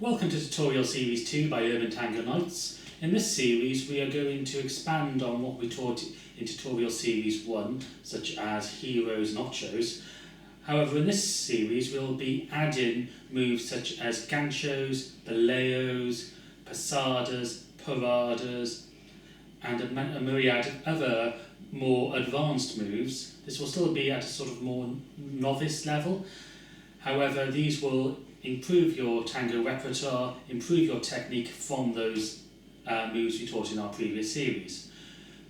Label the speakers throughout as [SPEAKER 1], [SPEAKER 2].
[SPEAKER 1] Welcome to Tutorial Series 2 by Urban Tango Nights. In this series we are going to expand on what we taught in Tutorial Series 1, such as heroes and ochos. However, in this series we'll be adding moves such as Ganchos, Boleos, Pasadas, Paradas, and a myriad of other more advanced moves. This will still be at a sort of more novice level. However, these will improve your tango repertoire, improve your technique from those moves we taught in our previous series.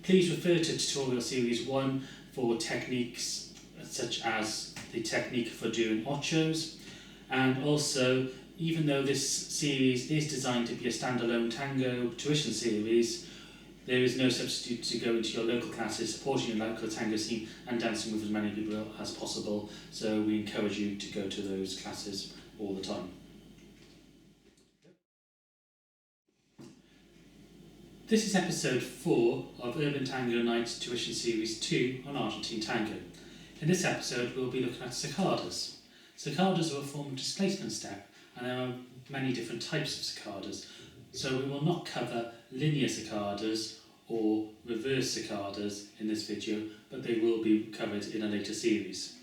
[SPEAKER 1] Please refer to Tutorial Series 1 for techniques such as the technique for doing ochos, and also, even though this series is designed to be a standalone tango tuition series, there is no substitute to go into your local classes, supporting your local tango scene and dancing with as many people as possible, so we encourage you to go to those classes all the time. This is episode 4 of Urban Tango Nights Tuition Series 2 on Argentine Tango. In this episode we'll be looking at sacadas. Sacadas are a form of displacement step, and there are many different types of sacadas, so we will not cover linear sacadas or reverse sacadas in this video, but they will be covered in a later series.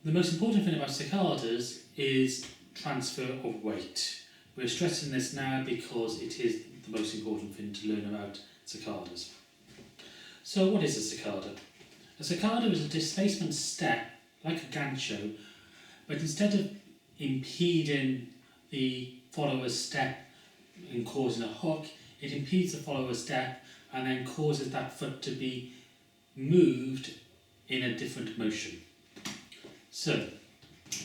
[SPEAKER 1] The most important thing about sacadas is transfer of weight. We're stressing this now because it is the most important thing to learn about sacadas. So what is a sacada? A sacada is a displacement step, like a gancho, but instead of impeding the follower's step and causing a hook, it impedes the follower's step and then causes that foot to be moved in a different motion. So,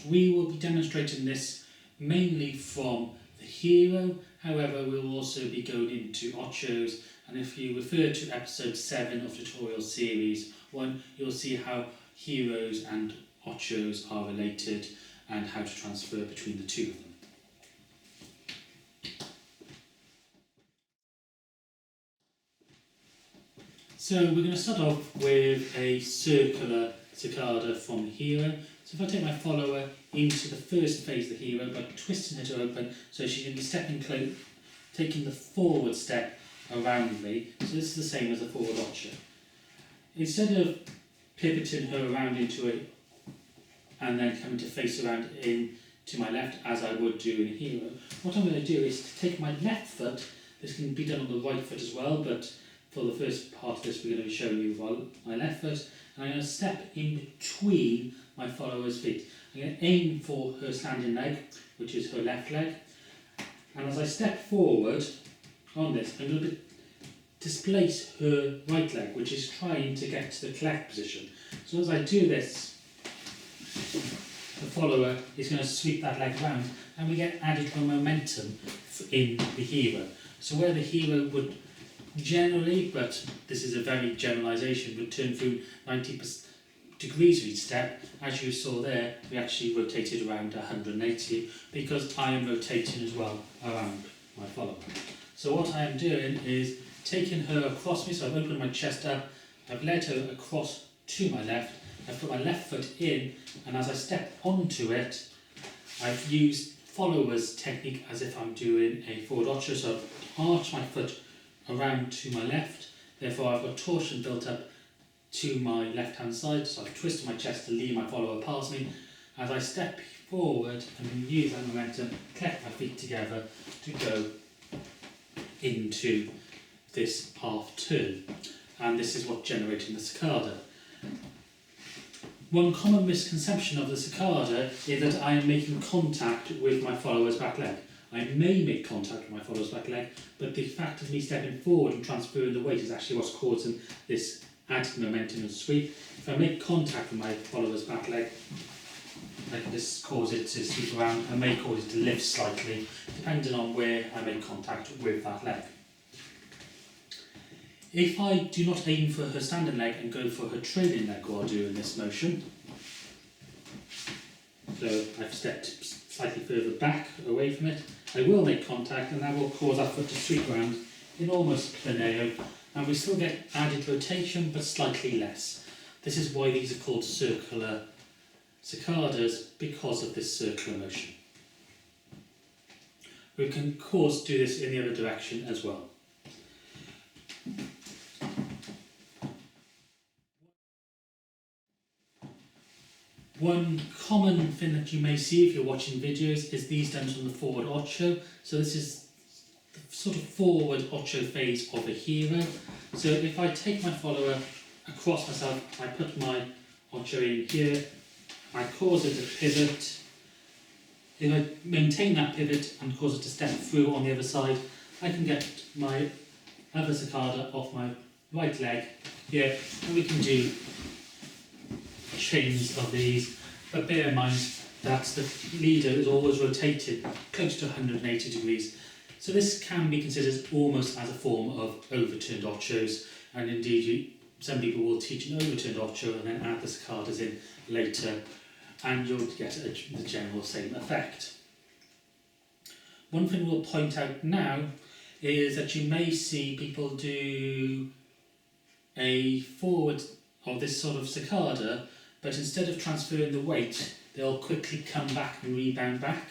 [SPEAKER 1] we will be demonstrating this mainly from the hero, however we will also be going into ochos, and if you refer to episode 7 of Tutorial Series 1, you'll see how heroes and ochos are related and how to transfer between the two of them. So we're going to start off with a circular sacada from the hero. So if I take my follower into the first phase of the hero by twisting her to open, so she's going to be stepping close, taking the forward step around me. So this is the same as a forward ocho. Instead of pivoting her around into it and then coming to face around in to my left as I would do in a hero, what I'm going to do is to take my left foot. This can be done on the right foot as well, but for the first part of this we're going to be showing you my left foot, and I'm going to step in between my follower's feet. I'm going to aim for her standing leg, which is her left leg, and as I step forward on this, I'm going to displace her right leg, which is trying to get to the collect position. So as I do this, the follower is going to sweep that leg round, and we get added momentum in the hero. So where the hero would generally, but this is a very generalisation, would turn through 90 degrees of each step, as you saw there, we actually rotated around 180 because I am rotating as well around my follower. So what I am doing is taking her across me, so I've opened my chest up, I've led her across to my left, I've put my left foot in, and as I step onto it, I've used follower's technique as if I'm doing a forward ocho, so I've arched my foot around to my left, therefore I've got torsion built up to my left hand side, so I've twisted my chest to lead my follower past me. As I step forward and use that momentum, collect my feet together to go into this half turn, and this is what's generating the sacada. One common misconception of the sacada is that I am making contact with my follower's back leg. I may make contact with my follower's back leg, but the fact of me stepping forward and transferring the weight is actually what's causing this added momentum and sweep. If I make contact with my follower's back leg, like this causes it to sweep around, I may cause it to lift slightly, depending on where I make contact with that leg. If I do not aim for her standing leg and go for her trailing leg while doing this motion, so I've stepped slightly further back away from it, I will make contact, and that will cause that foot to sweep around in almost planeo, and we still get added rotation but slightly less. This is why these are called circular Sacadas because of this circular motion. We can of course do this in the other direction as well. One common thing that you may see if you're watching videos is these done on the forward ocho. So this is the sort of forward ocho phase of a hero. So if I take my follower across myself, I put my ocho in here, I cause it to pivot. If I maintain that pivot and cause it to step through on the other side, I can get my other Sacada off my right leg here, and we can do chains of these, but bear in mind that the leader is always rotated close to 180 degrees. So this can be considered almost as a form of overturned ochos, and indeed some people will teach an overturned ocho and then add the Sacadas in later, and you'll get the general same effect. One thing we'll point out now is that you may see people do a forward of this sort of Sacada, but instead of transferring the weight, they'll quickly come back and rebound back.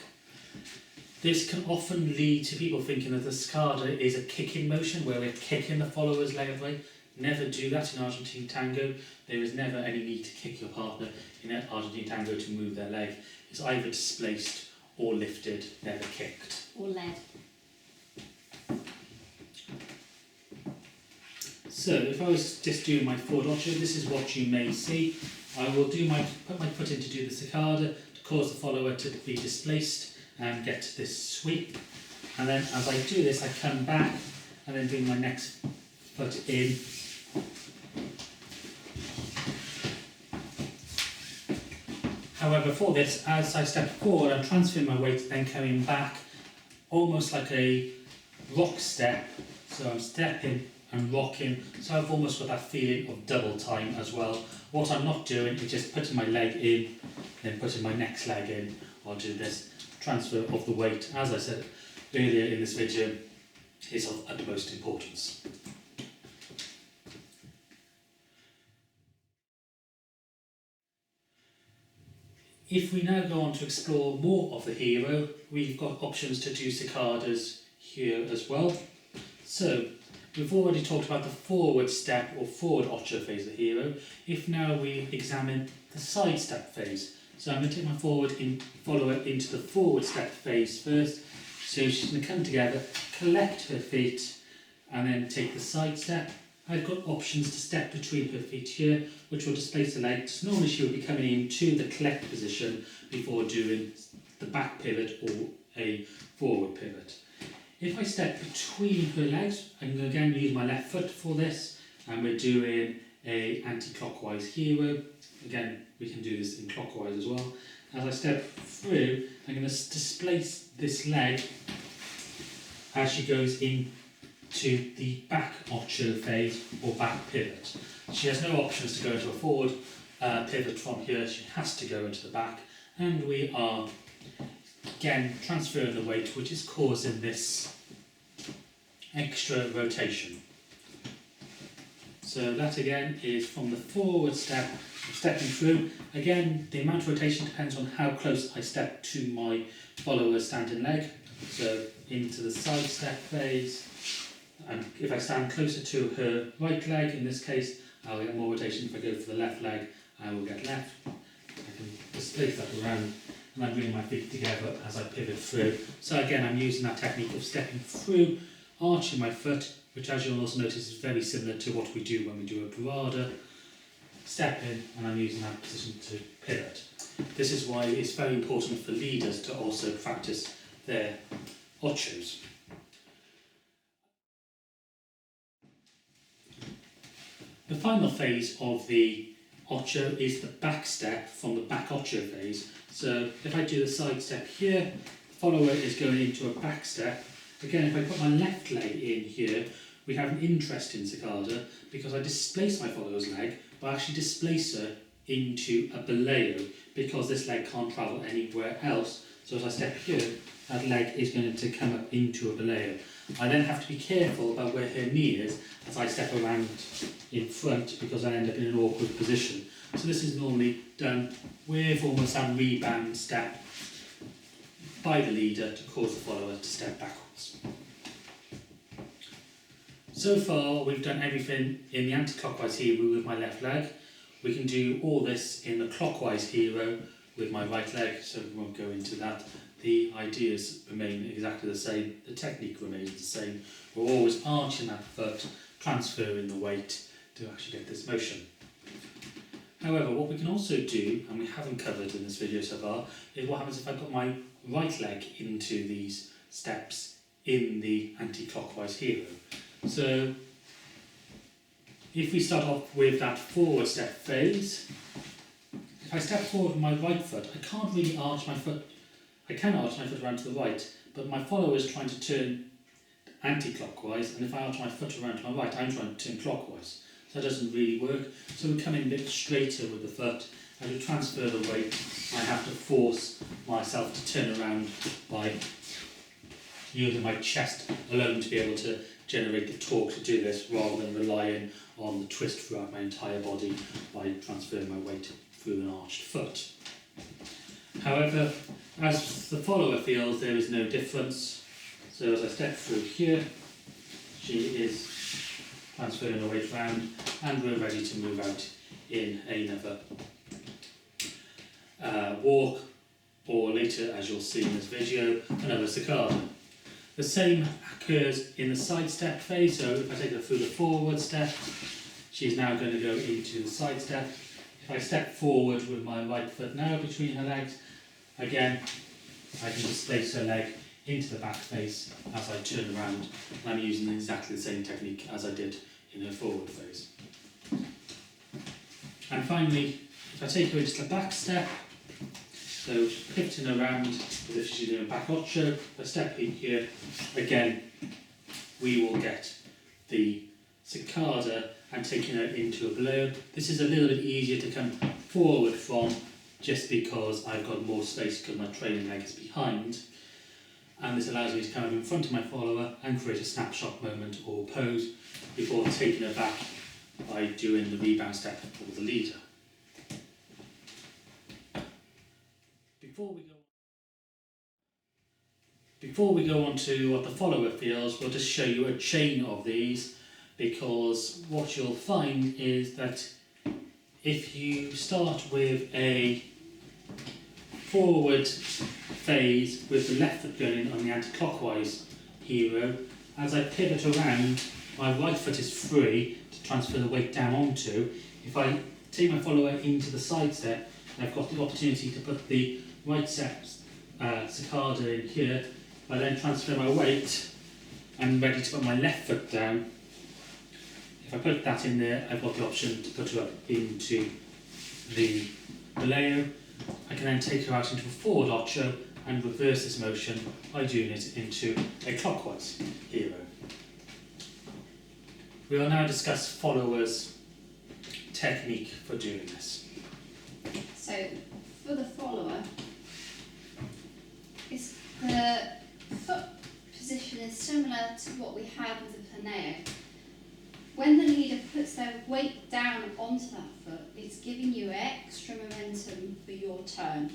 [SPEAKER 1] This can often lead to people thinking that the Sacada is a kicking motion, where we're kicking the follower's leg away. Never do that in Argentine Tango. There is never any need to kick your partner in Argentine Tango to move their leg. It's either displaced or lifted, never kicked.
[SPEAKER 2] Or led.
[SPEAKER 1] So if I was just doing my forward ocho, this is what you may see. I will put my foot in to do the Sacada to cause the follower to be displaced and get this sweep. And then as I do this, I come back and then bring my next foot in. However, for this, as I step forward, I'm transferring my weight, then coming back, almost like a rock step. So I'm stepping and rocking, so I've almost got that feeling of double time as well. What I'm not doing is just putting my leg in, then putting my next leg in. I'll do this transfer of the weight, as I said earlier in this video, is of utmost importance. If we now go on to explore more of the hero, we've got options to do Sacadas here as well. So, we've already talked about the forward step or forward ocho phase of the hero. If now we examine the side step phase. So I'm going to take my follower into the forward step phase first. So she's going to come together, collect her feet, and then take the side step. I've got options to step between her feet here, which will displace the legs. Normally she will be coming into the collect position before doing the back pivot or a forward pivot. If I step between her legs, I can again use my left foot for this, and we're doing a anti-clockwise hero. Again, we can do this in clockwise as well. As I step through, I'm going to displace this leg as she goes into the back ocho phase or back pivot. She has no options to go into a forward pivot from here. She has to go into the back, and we are again transferring the weight, which is causing this extra rotation. So that again is from the forward step, stepping through. Again, the amount of rotation depends on how close I step to my follower's standing leg. So into the side step phase, and if I stand closer to her right leg, in this case, I'll get more rotation. If I go for the left leg, I will get left. I can displace that around, and I'm bringing my feet together as I pivot through. So again, I'm using that technique of stepping through, arching my foot, which as you'll also notice is very similar to what we do when we do a parada. Step in, and I'm using that position to pivot. This is why it's very important for leaders to also practice their ochos. The final phase of the ocho is the back step from the back ocho phase. So if I do the side step here, the follower is going into a back step. Again, if I put my left leg in here, we have an interesting Sacada because I displace my follower's leg, but I actually displace her into a Boleo because this leg can't travel anywhere else. So as I step here, that leg is going to come up into a Boleo. I then have to be careful about where her knee is as I step around in front because I end up in an awkward position. So this is normally done with almost that rebound step by the leader to cause the follower to step backwards. So far we've done everything in the anti-clockwise hero with my left leg. We can do all this in the clockwise hero with my right leg, so we won't go into that. The ideas remain exactly the same, the technique remains the same. We're always arching that foot, transferring the weight to actually get this motion. However, what we can also do, and we haven't covered in this video so far, is what happens if I put my right leg into these steps in the anti-clockwise hero. So, if we start off with that forward step phase, if I step forward with my right foot, I can't really arch my foot. I can arch my foot around to the right, but my follower is trying to turn anti-clockwise, and if I arch my foot around to my right, I'm trying to turn clockwise. So that doesn't really work. So we come in a bit straighter with the foot. As we transfer the weight, I have to force myself to turn around by using my chest alone to be able to generate the torque to do this, rather than relying on the twist throughout my entire body by transferring my weight through an arched foot. However, as the follower feels, there is no difference. So as I step through here, she is transferring her weight round, and we're ready to move out in another walk, or later, as you'll see in this video, another Sacada. The same occurs in the side step phase, so if I take her through the forward step, she's now going to go into the side step. If I step forward with my right foot now between her legs, again, I can just place her leg into the back face as I turn around, and I'm using exactly the same technique as I did in her forward phase. And finally, if I take her into the back step, so pivoting around as if she's doing a back ocho, if I step in here, again, we will get the Sacada and taking her into a Boleo. This is a little bit easier to come forward from, just because I've got more space because my trailing leg is behind, and this allows me to come up in front of my follower and create a snapshot moment or pose before taking her back by doing the rebound step for the leader. Before we go on to what the follower feels, we'll just show you a chain of these, because what you'll find is that if you start with a forward phase with the left foot going in on the anti-clockwise hero, as I pivot around, my right foot is free to transfer the weight down onto. If I take my follower into the side step, I've got the opportunity to put the right step Sacada in here. I then transfer my weight, I'm ready to put my left foot down. If I put that in there, I've got the option to put her up into the Boleo. I can then take her out into a forward ocho and reverse this motion by doing it into a clockwise hero. We will now discuss followers' technique for doing this.
[SPEAKER 2] So, for the follower, the foot position is similar to what we had with the Planeo. When the leader puts their weight down onto that foot, it's giving you extra momentum for your turn.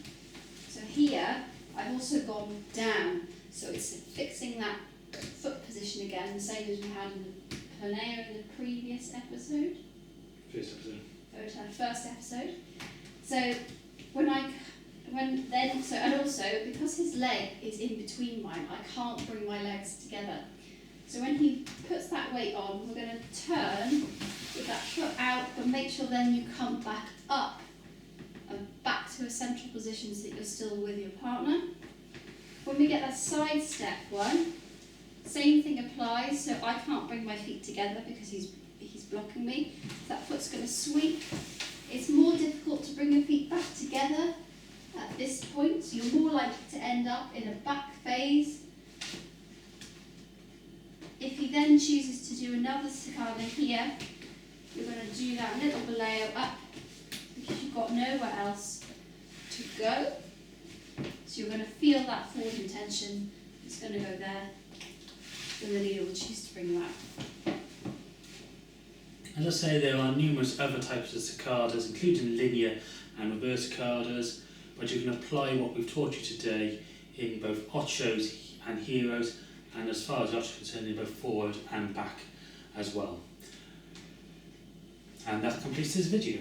[SPEAKER 2] So here, I've also gone down, so it's fixing that foot position again, the same as we had in the Planeo in the previous episode. First episode. So and also because his leg is in between mine, I can't bring my legs together. So when he puts that weight on, we're going to turn with that foot out, but make sure then you come back up and back to a central position so that you're still with your partner. When we get that side step one, same thing applies. So I can't bring my feet together because he's blocking me. So that foot's going to sweep. It's more difficult to bring your feet back together at this point, so you're more likely to end up in a back phase. If he then chooses to do another Sacada here, you're going to do that little Boleo up because you've got nowhere else to go. So you're going to feel that forward intention. It's going to go there. Then the leader will choose to bring you out.
[SPEAKER 1] As I say, there are numerous other types of sacadas, including linear and reverse sacadas, but you can apply what we've taught you today in both ochos and giros, and as far as ocho is concerned, in both forward and back as well. And that completes this video.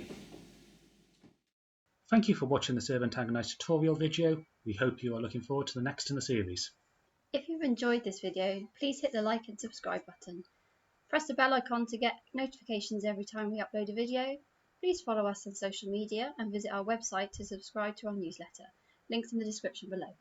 [SPEAKER 1] Thank you for watching this Urban Tango Nights tutorial video. We hope you are looking forward to the next in the series.
[SPEAKER 2] If you've enjoyed this video, please hit the like and subscribe button. Press the bell icon to get notifications every time we upload a video. Please follow us on social media and visit our website to subscribe to our newsletter. Links in the description below.